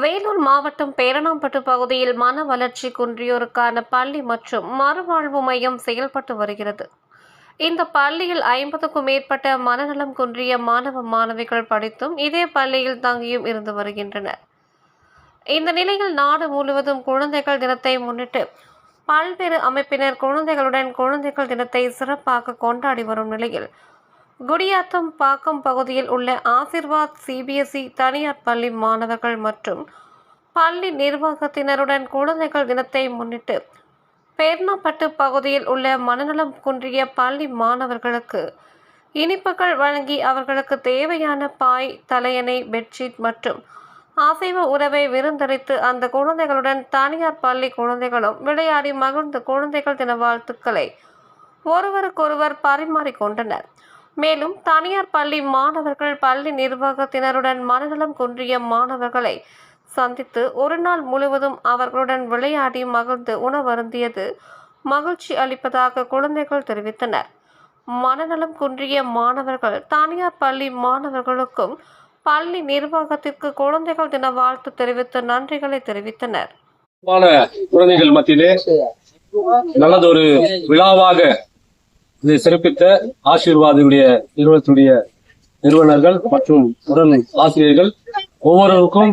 வேலூர் மாவட்டம் பேரணாம்பட்டு பகுதியில் மன வளர்ச்சி குன்றியோருக்கான பள்ளி மற்றும் மறுவாழ்வு மையம் செயல்பட்டு வருகிறது. இந்த பள்ளியில் 50க்கும் மேற்பட்ட மனநலம் குன்றிய மாணவ மாணவிகள் படித்தும் இதே பள்ளியில் தங்கியும் இருந்து வருகின்றனர். இந்த நிலையில் நாடு முழுவதும் குழந்தைகள் தினத்தை முன்னிட்டு பல்வேறு அமைப்பினர் குழந்தைகளுடன் குழந்தைகள் தினத்தை சிறப்பாக கொண்டாடி வரும் நிலையில் குடியாத்தம் பாக்கம் பகுதியில் உள்ள ஆசிர்வாத் சிபிஎஸ்இ தனியார் பள்ளி மாணவர்கள் மற்றும் பள்ளி நிர்வாகத்தினருடன் குழந்தைகள் தினத்தை முன்னிட்டு பேரணாம்பட்டு பகுதியில் உள்ள மனநலம் குன்றிய பள்ளி மாணவர்களுக்கு இனிப்புகள் வழங்கி அவர்களுக்கு தேவையான பாய், தலையணை, பெட்ஷீட் மற்றும் அசைவ உணவை விருந்தளித்து அந்த குழந்தைகளுடன் தனியார் பள்ளி குழந்தைகளும் விளையாடி மகிழ்ந்து குழந்தைகள் தின வாழ்த்துக்களை ஒருவருக்கொருவர் பரிமாறிக்கொண்டனர். மேலும் தனியார் பள்ளி மாணவர்கள் பள்ளி நிர்வாகத்தினருடன் மனநலம் குன்றிய மாணவர்களை சந்தித்து ஒரு நாள் முழுவதும் அவர்களுடன் விளையாடி மகிழ்ந்து உணவருந்தியது மகிழ்ச்சி அளிப்பதாக குழந்தைகள் தெரிவித்தனர். மனநலம் குன்றிய மாணவர்கள் தனியார் பள்ளி மாணவர்களுக்கும் பள்ளி நிர்வாகத்திற்கு குழந்தைகள் தின வாழ்த்து தெரிவித்து நன்றிகளை தெரிவித்தனர். குழந்தைகள் மத்தியிலே நல்லதொரு விழாவாக இதை சிறப்பித்த ஆசீர்வாதுடைய நிறுவனத்துடைய நிறுவனர்கள் மற்றும் உடன் ஆசிரியர்கள் ஒவ்வொருவருக்கும்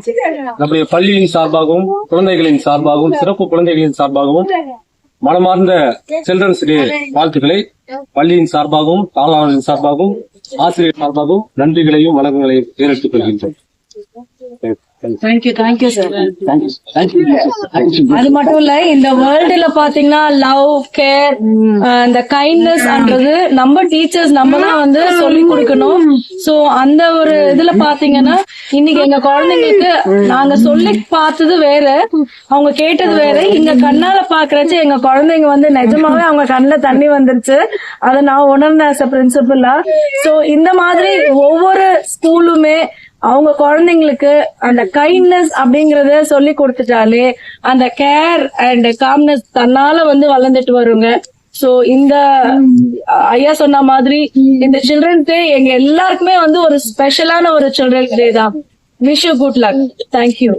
நம்முடைய பள்ளியின் சார்பாகவும் குழந்தைகளின் சார்பாகவும் சிறப்பு குழந்தைகளின் சார்பாகவும் மனமார்ந்த சில்ட்ரன்ஸ் டே வாழ்த்துக்களை பள்ளியின் சார்பாகவும் தாளாளரின் சார்பாகவும் ஆசிரியர் சார்பாகவும் நன்றிகளையும் வணக்கங்களையும் ஏறெடுத்துக் கொள்கின்றோம். Thank you sir. அது மட்டும் இல்ல, இந்த வேர்ல்டுல பாத்தீங்கன்னா லவ், கேர், இந்த கைண்ட்னஸ்ன்றது நம்ம டீச்சர்ஸ் நம்ம தான் சொல்லி கொடுக்கணும். சோ அந்த ஒரு இதுல பாத்தீங்கன்னா இன்னைக்கு எங்க குழந்தைங்களுக்கு நாங்க சொல்லி பார்த்தது வேற, அவங்க கேட்டது வேற. இங்க கண்ணால பாக்குறச்சு எங்க குழந்தைங்க நிஜமாவே அவங்க கண்ணுல தண்ணி வந்துருச்சு. அதை நான் உணர்ந்தேன் as a பிரின்சிபலா. சோ இந்த மாதிரி ஒவ்வொரு ஸ்கூலுமே அவங்க குழந்தைங்களுக்கு அந்த கைண்ட்னஸ் அப்படிங்கறத சொல்லி கொடுத்துட்டாலே அந்த கேர் அண்ட் காம்னஸ் தன்னால வளர்ந்துட்டு வருங்க. சோ இந்த ஐயா சொன்ன மாதிரி இந்த சில்ட்ரன்ஸ் டே எங்க எல்லாருக்குமே ஒரு ஸ்பெஷலான ஒரு சில்ட்ரன்ஸ் டே தான். Wish you good luck. Thank you.